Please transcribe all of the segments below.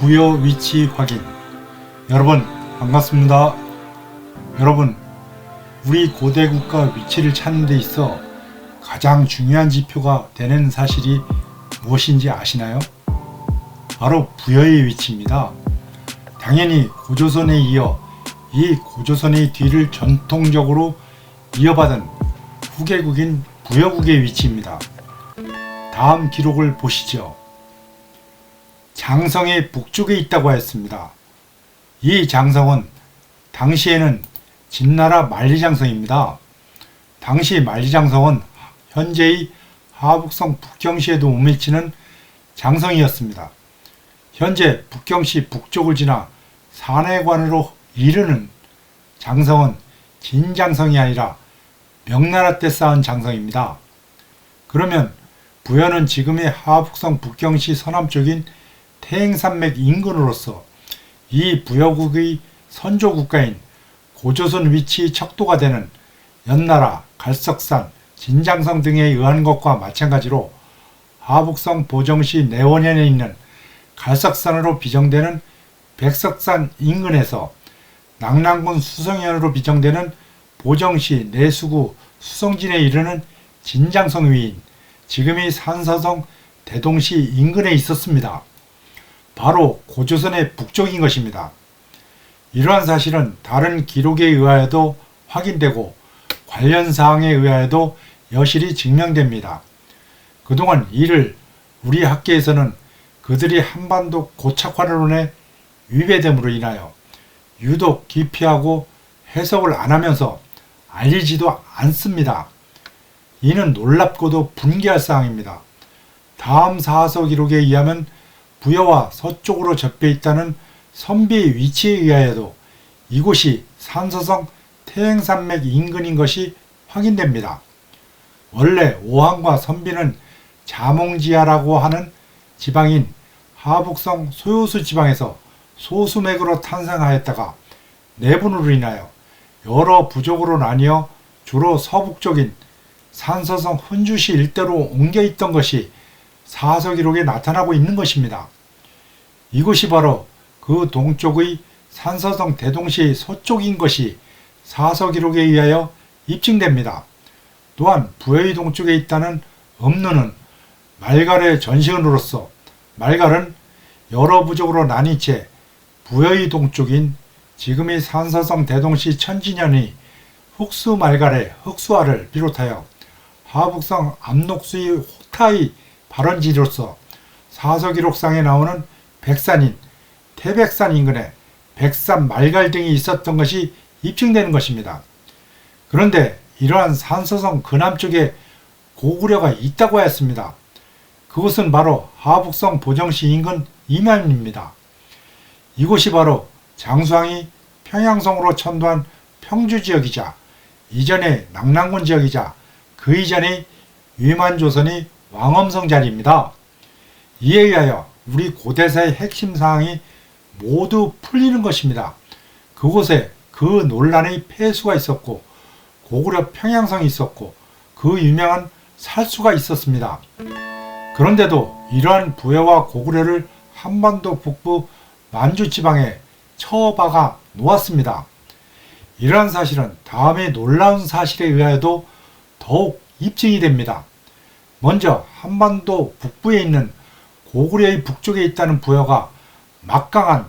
부여 위치 확인. 여러분 반갑습니다. 여러분, 우리 고대 국가 위치를 찾는 데 있어 가장 중요한 지표가 되는 사실이 무엇인지 아시나요? 바로 부여의 위치입니다. 당연히 고조선에 이어 이 고조선의 뒤를 전통적으로 이어받은 후계국인 부여국의 위치입니다. 다음 기록을 보시죠. 장성의 북쪽에 있다고 하였습니다. 이 장성은 당시에는 진나라 만리장성입니다. 당시 만리장성은 현재의 하북성 북경시에도 못 미치는 장성이었습니다. 현재 북경시 북쪽을 지나 산해관으로 이르는 장성은 진장성이 아니라 명나라 때 쌓은 장성입니다. 그러면 부여는 지금의 하북성 북경시 서남쪽인 태행산맥 인근으로서 이 부여국의 선조국가인 고조선 위치 척도가 되는 연나라, 갈석산, 진장성 등에 의한 것과 마찬가지로 하북성 보정시 내원현에 있는 갈석산으로 비정되는 백석산 인근에서 낙랑군 수성현으로 비정되는 보정시 내수구 수성진에 이르는 진장성 위인 지금의 산서성 대동시 인근에 있었습니다. 바로 고조선의 북쪽인 것입니다. 이러한 사실은 다른 기록에 의하여도 확인되고 관련 사항에 의하여도 여실히 증명됩니다. 그동안 이를 우리 학계에서는 그들이 한반도 고착화론의 위배됨으로 인하여 유독 기피하고 해석을 안 하면서 알리지도 않습니다. 이는 놀랍고도 분개할 사항입니다. 다음 사서 기록에 의하면 부여와 서쪽으로 접해 있다는 선비의 위치에 의하여도 이곳이 산서성 태행산맥 인근인 것이 확인됩니다. 원래 오항과 선비는 자몽지하라고 하는 지방인 하북성 소요수 지방에서 소수맥으로 탄생하였다가 내분으로 인하여 여러 부족으로 나뉘어 주로 서북쪽인 산서성 훈주시 일대로 옮겨 있던 것이 사서 기록에 나타나고 있는 것입니다. 이곳이 바로 그 동쪽의 산서성 대동시 서쪽인 것이 사서 기록에 의하여 입증됩니다. 또한 부여의 동쪽에 있다는 음누는 말갈의 전시은으로서 말갈은 여러 부족으로 나뉜 채 부여의 동쪽인 지금의 산서성 대동시 천진현의 흑수 말갈의 흑수화를 비롯하여 하북성 압록수의 호타의 발원지로서 사서 기록상에 나오는 백산인 태백산 인근에 백산 말갈 등이 있었던 것이 입증되는 것입니다. 그런데 이러한 산서성 그남쪽에 고구려가 있다고 하였습니다. 그곳은 바로 하북성 보정시 인근 이면입니다. 이곳이 바로 장수왕이 평양성으로 천도한 평주지역이자 이전의 낙랑군 지역이자 그 이전의 위만조선의 왕엄성 자리입니다. 이에 의하여 우리 고대사의 핵심 사항이 모두 풀리는 것입니다. 그곳에 그 논란의 폐수가 있었고 고구려 평양성이 있었고 그 유명한 살수가 있었습니다. 그런데도 이러한 부여와 고구려를 한반도 북부 만주지방에 처박아 놓았습니다. 이러한 사실은 다음의 놀라운 사실에 의하여도 더욱 입증이 됩니다. 먼저 한반도 북부에 있는 고구려의 북쪽에 있다는 부여가 막강한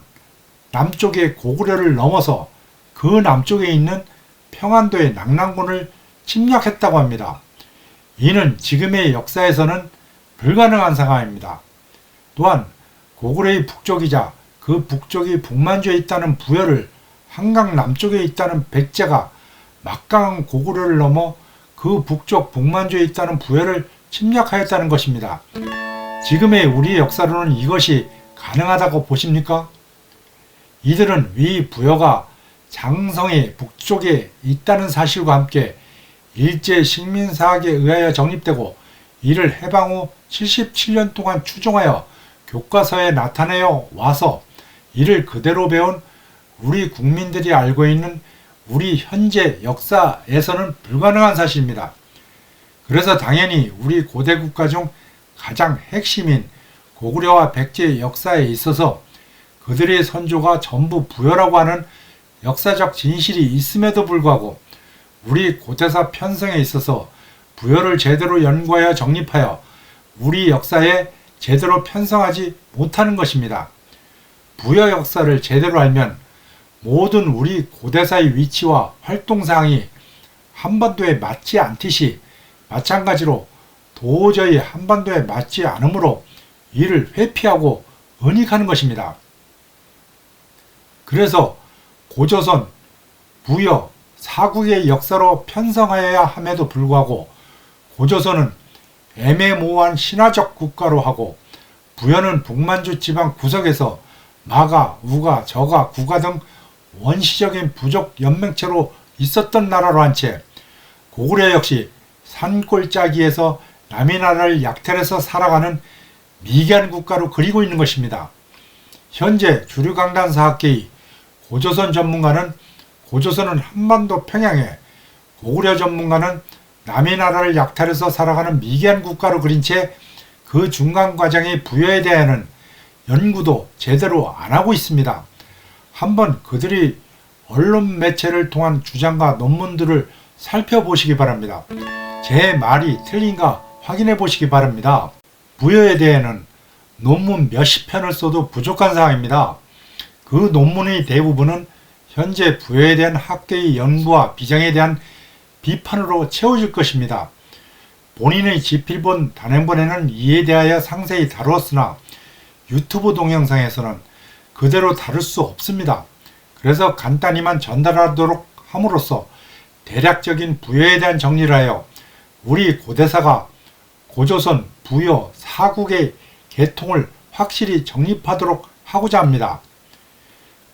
남쪽의 고구려를 넘어서 그 남쪽에 있는 평안도의 낙랑군을 침략했다고 합니다. 이는 지금의 역사에서는 불가능한 상황입니다. 또한 고구려의 북쪽이자 그 북쪽이 북만주에 있다는 부여를 한강 남쪽에 있다는 백제가 막강한 고구려를 넘어 그 북쪽 북만주에 있다는 부여를 침략하였다는 것입니다. 지금의 우리의 역사로는 이것이 가능하다고 보십니까? 이들은 위 부여가 장성의 북쪽에 있다는 사실과 함께 일제 식민사학에 의하여 정립되고 이를 해방 후 77년 동안 추종하여 교과서에 나타내어 와서 이를 그대로 배운 우리 국민들이 알고 있는 우리 현재 역사에서는 불가능한 사실입니다. 그래서 당연히 우리 고대 국가 중 가장 핵심인 고구려와 백제의 역사에 있어서 그들의 선조가 전부 부여라고 하는 역사적 진실이 있음에도 불구하고 우리 고대사 편성에 있어서 부여를 제대로 연구하여 정립하여 우리 역사에 제대로 편성하지 못하는 것입니다. 부여 역사를 제대로 알면 모든 우리 고대사의 위치와 활동사항이 한반도에 맞지 않듯이 마찬가지로 도저히 한반도에 맞지 않으므로 이를 회피하고 은닉하는 것입니다. 그래서 고조선, 부여, 사국의 역사로 편성하여야 함에도 불구하고 고조선은 애매모호한 신화적 국가로 하고 부여는 북만주 지방 구석에서 마가, 우가, 저가, 구가 등 원시적인 부족 연맹체로 있었던 나라로 한 채 고구려 역시 산골짜기에서 남의 나라를 약탈해서 살아가는 미개한 국가로 그리고 있는 것입니다. 현재 주류 강단사학계의 고조선 전문가는 고조선은 한반도 평양에, 고구려 전문가는 남의 나라를 약탈해서 살아가는 미개한 국가로 그린 채 그 중간 과정의 부여에 대한 연구도 제대로 안 하고 있습니다. 한번 그들이 언론 매체를 통한 주장과 논문들을 살펴보시기 바랍니다. 제 말이 틀린가 확인해 보시기 바랍니다. 부여에 대해는 논문 몇십 편을 써도 부족한 사항입니다. 그 논문의 대부분은 현재 부여에 대한 학계의 연구와 비장에 대한 비판으로 채워질 것입니다. 본인의 집필본 단행본에는 이에 대하여 상세히 다루었으나 유튜브 동영상에서는 그대로 다룰 수 없습니다. 그래서 간단히만 전달하도록 함으로써 대략적인 부여에 대한 정리를 하여 우리 고대사가 고조선, 부여, 사국의 계통을 확실히 정립하도록 하고자 합니다.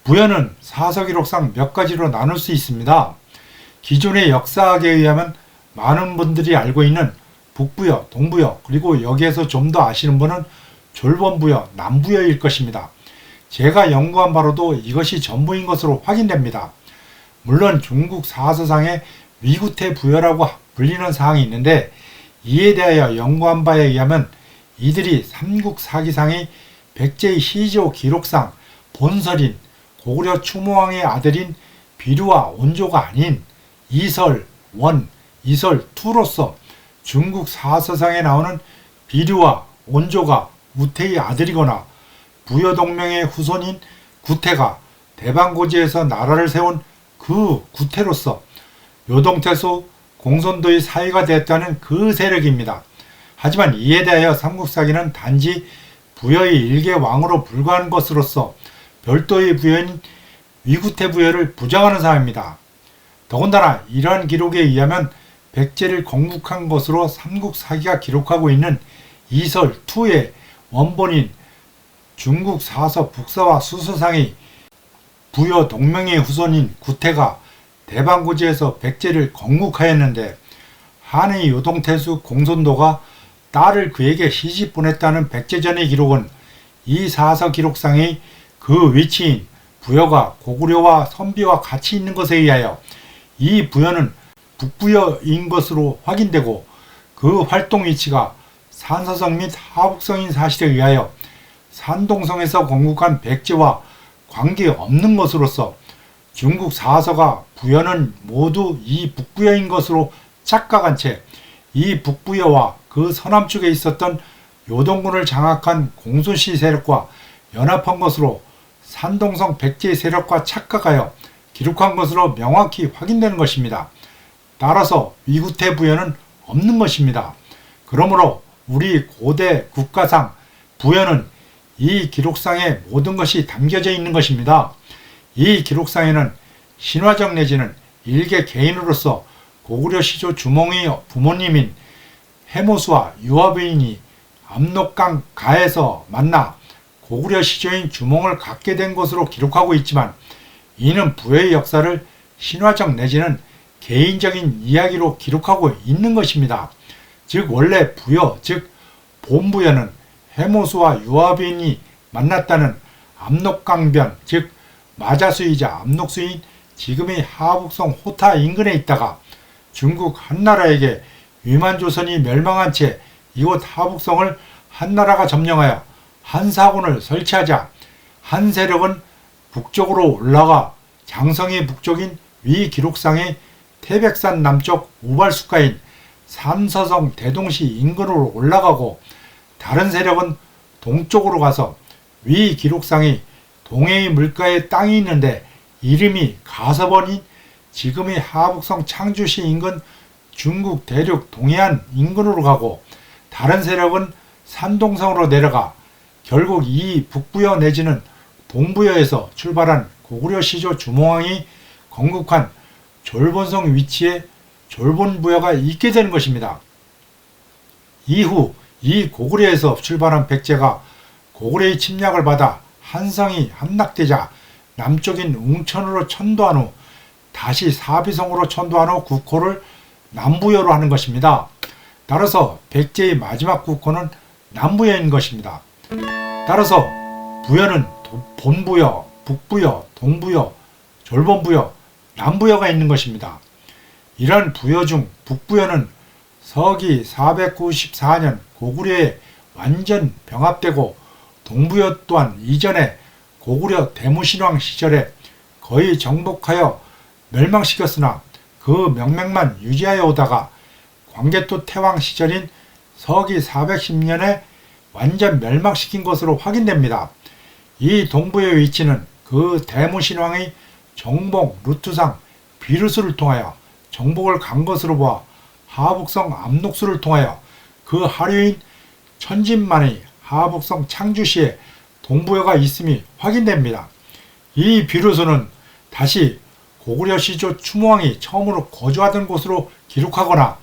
부여는 사서기록상 몇 가지로 나눌 수 있습니다. 기존의 역사학에 의하면 많은 분들이 알고 있는 북부여, 동부여, 그리고 여기에서 좀 더 아시는 분은 졸본부여, 남부여일 것입니다. 제가 연구한 바로도 이것이 전부인 것으로 확인됩니다. 물론 중국 사서상에 위구태 부여라고 불리는 사항이 있는데 이에 대하여 연구한 바에 의하면 이들이 삼국사기상의 백제의 시조 기록상 본설인 고구려 추모왕의 아들인 비류와 온조가 아닌 이설 원, 이설 투로서 중국 사서상에 나오는 비류와 온조가 우태의 아들이거나 부여동맹의 후손인 구태가 대방고지에서 나라를 세운 그 구태로서 요동태수 공손도의 사위가 됐다는 그 세력입니다. 하지만 이에 대하여 삼국사기는 단지 부여의 일개 왕으로 불과한 것으로서 별도의 부여인 위구태 부여를 부정하는 사항입니다. 더군다나 이러한 기록에 의하면 백제를 건국한 것으로 삼국사기가 기록하고 있는 이설2의 원본인 중국 사서 북서와 수서상의 부여 동맹의 후손인 구태가 대방고지에서 백제를 건국하였는데 한의 요동태수 공손도가 딸을 그에게 시집 보냈다는 백제전의 기록은 이 사서 기록상의 그 위치인 부여가 고구려와 선비와 같이 있는 것에 의하여 이 부여는 북부여인 것으로 확인되고 그 활동 위치가 산서성 및 하북성인 사실에 의하여 산동성에서 건국한 백제와 관계없는 것으로서 중국 사서가 부여는 모두 이 북부여인 것으로 착각한 채 이 북부여와 그 서남쪽에 있었던 요동군을 장악한 공손씨 세력과 연합한 것으로 산동성 백제 세력과 착각하여 기록한 것으로 명확히 확인되는 것입니다. 따라서 위구태 부여는 없는 것입니다. 그러므로 우리 고대 국가상 부여는 이 기록상에 모든 것이 담겨져 있는 것입니다. 이 기록상에는 신화적 내지는 일개 개인으로서 고구려 시조 주몽의 부모님인 해모수와 유아부인이 압록강 가에서 만나 고구려 시조인 주몽을 갖게 된 것으로 기록하고 있지만 이는 부여의 역사를 신화적 내지는 개인적인 이야기로 기록하고 있는 것입니다. 즉 원래 부여, 즉 본부여는 해모수와 유아부인이 만났다는 압록강변, 즉 마자수이자 압록수인 지금의 하북성 호타 인근에 있다가 중국 한나라에게 위만조선이 멸망한 채 이곳 하북성을 한나라가 점령하여 한사군을 설치하자 한 세력은 북쪽으로 올라가 장성이 북쪽인 위 기록상의 태백산 남쪽 우발숫가인 산서성 대동시 인근으로 올라가고, 다른 세력은 동쪽으로 가서 위 기록상의 동해의 물가에 땅이 있는데 이름이 가서번인 지금의 하북성 창주시 인근 중국 대륙 동해안 인근으로 가고, 다른 세력은 산동성으로 내려가 결국 이 북부여 내지는 동부여에서 출발한 고구려 시조 주몽왕이 건국한 졸본성 위치에 졸본부여가 있게 되는 것입니다. 이후 이 고구려에서 출발한 백제가 고구려의 침략을 받아 한성이 함락되자 남쪽인 웅천으로 천도한 후 다시 사비성으로 천도한 후 국호를 남부여로 하는 것입니다. 따라서 백제의 마지막 국호는 남부여인 것입니다. 따라서 부여는 본부여, 북부여, 동부여, 졸본부여, 남부여가 있는 것입니다. 이러한 부여 중 북부여는 서기 494년 고구려에 완전 병합되고, 동부여 또한 이전에 고구려 대무신왕 시절에 거의 정복하여 멸망시켰으나 그 명맥만 유지하여 오다가 광개토 태왕 시절인 서기 410년에 완전 멸망시킨 것으로 확인됩니다. 이 동부의 위치는 그 대무신왕의 정복 루트상 비루스를 통하여 정복을 간 것으로 보아 하북성 압록수를 통하여 그 하류인 천진만의 하북성 창주시에 동부여가 있음이 확인됩니다. 이 비루스는 다시 고구려 시조 추모왕이 처음으로 거주하던 곳으로 기록하거나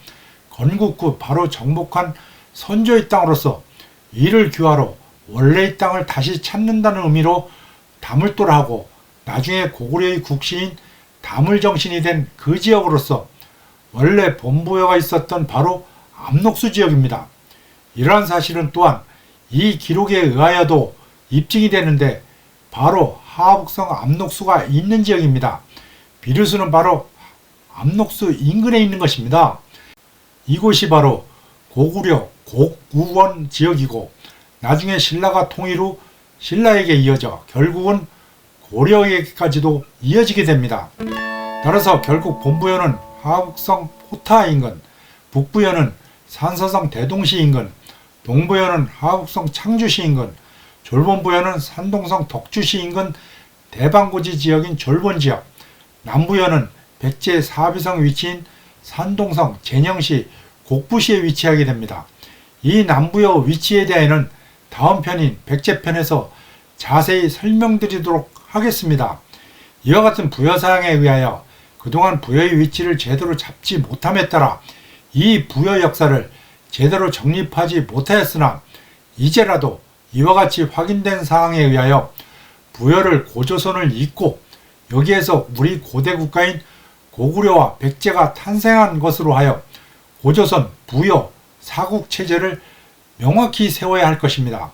건국 후 바로 정복한 선조의 땅으로서 이를 규하로 원래의 땅을 다시 찾는다는 의미로 다물도라 하고, 나중에 고구려의 국시인 다물정신이 된 그 지역으로서 원래 본부여가 있었던 바로 압록수 지역입니다. 이러한 사실은 또한 이 기록에 의하여도 입증이 되는데 바로 하북성 압록수가 있는 지역입니다. 비류수는 바로 압록수 인근에 있는 것입니다. 이곳이 바로 고구려 곡우원 지역이고, 나중에 신라가 통일 후 신라에게 이어져 결국은 고려에게까지도 이어지게 됩니다. 따라서 결국 본부여는 하북성 호타 인근, 북부여는 산서성 대동시 인근, 동부여는 하북성 창주시 인근, 졸본부여는 산동성 덕주시 인근 대방고지 지역인 졸본지역, 남부여는 백제 사비성 위치인 산동성 제녕시 곡부시에 위치하게 됩니다. 이 남부여 위치에 대해서는 다음 편인 백제편에서 자세히 설명드리도록 하겠습니다. 이와 같은 부여사항에 의하여 그동안 부여의 위치를 제대로 잡지 못함에 따라 이 부여 역사를 제대로 정립하지 못하였으나, 이제라도 이와 같이 확인된 사항에 의하여 부여를 고조선을 잇고 여기에서 우리 고대 국가인 고구려와 백제가 탄생한 것으로 하여 고조선 부여 사국체제를 명확히 세워야 할 것입니다.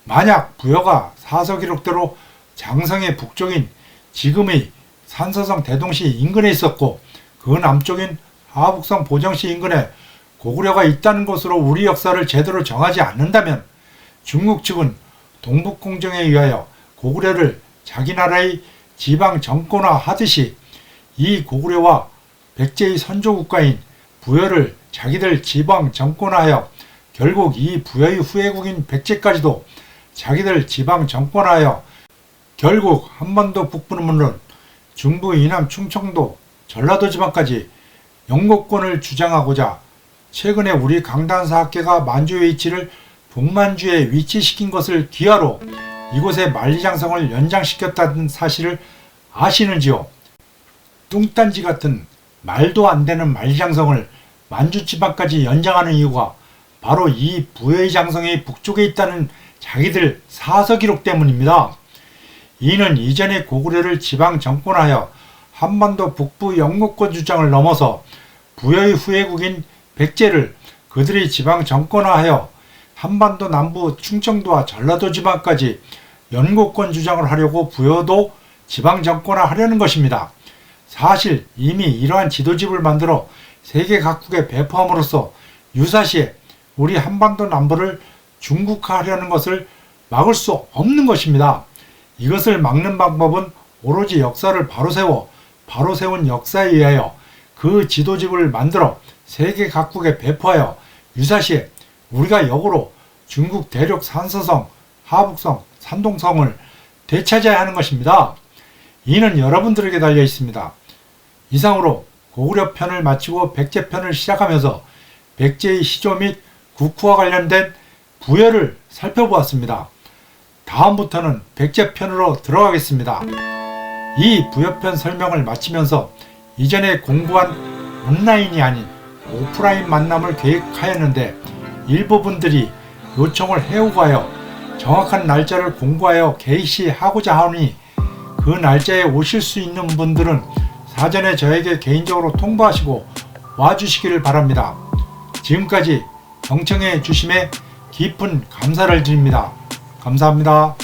만약 부여가 사서기록대로 장성의 북쪽인 지금의 산서성 대동시 인근에 있었고 그 남쪽인 하북성 보정시 인근에 고구려가 있다는 것으로 우리 역사를 제대로 정하지 않는다면 중국 측은 동북공정에 의하여 고구려를 자기 나라의 지방 정권화 하듯이 이 고구려와 백제의 선조국가인 부여를 자기들 지방 정권화하여 결국 이 부여의 후예국인 백제까지도 자기들 지방 정권화하여 결국 한반도 북부는 물론 중부 이남 충청도 전라도 지방까지 영국권을 주장하고자 최근에 우리 강단사학계가 만주의 위치를 북만주에 위치시킨 것을 기하로 이곳의 만리장성을 연장시켰다는 사실을 아시는지요? 뚱딴지 같은 말도 안 되는 만리장성을 만주지방까지 연장하는 이유가 바로 이 부여의 장성이 북쪽에 있다는 자기들 사서기록 때문입니다. 이는 이전에 고구려를 지방 정권하여 한반도 북부 영국권 주장을 넘어서 부여의 후예국인 백제를 그들이 지방 정권화하여 한반도 남부 충청도와 전라도 지방까지 연고권 주장을 하려고 부여도 지방 정권화하려는 것입니다. 사실 이미 이러한 지도집을 만들어 세계 각국에 배포함으로써 유사시에 우리 한반도 남부를 중국화하려는 것을 막을 수 없는 것입니다. 이것을 막는 방법은 오로지 역사를 바로 세운 역사에 의하여 그 지도집을 만들어 세계 각국에 배포하여 유사시에 우리가 역으로 중국 대륙 산서성, 하북성, 산동성을 되찾아야 하는 것입니다. 이는 여러분들에게 달려 있습니다. 이상으로 고구려 편을 마치고 백제 편을 시작하면서 백제의 시조 및 국후와 관련된 부여를 살펴보았습니다. 다음부터는 백제 편으로 들어가겠습니다. 이 부여편 설명을 마치면서 이전에 공부한 온라인이 아닌 오프라인 만남을 계획하였는데 일부 분들이 요청을 해오고 하여 정확한 날짜를 공고하여 개시하고자 하오니 그 날짜에 오실 수 있는 분들은 사전에 저에게 개인적으로 통보하시고 와주시기를 바랍니다. 지금까지 경청해 주심에 깊은 감사를 드립니다. 감사합니다.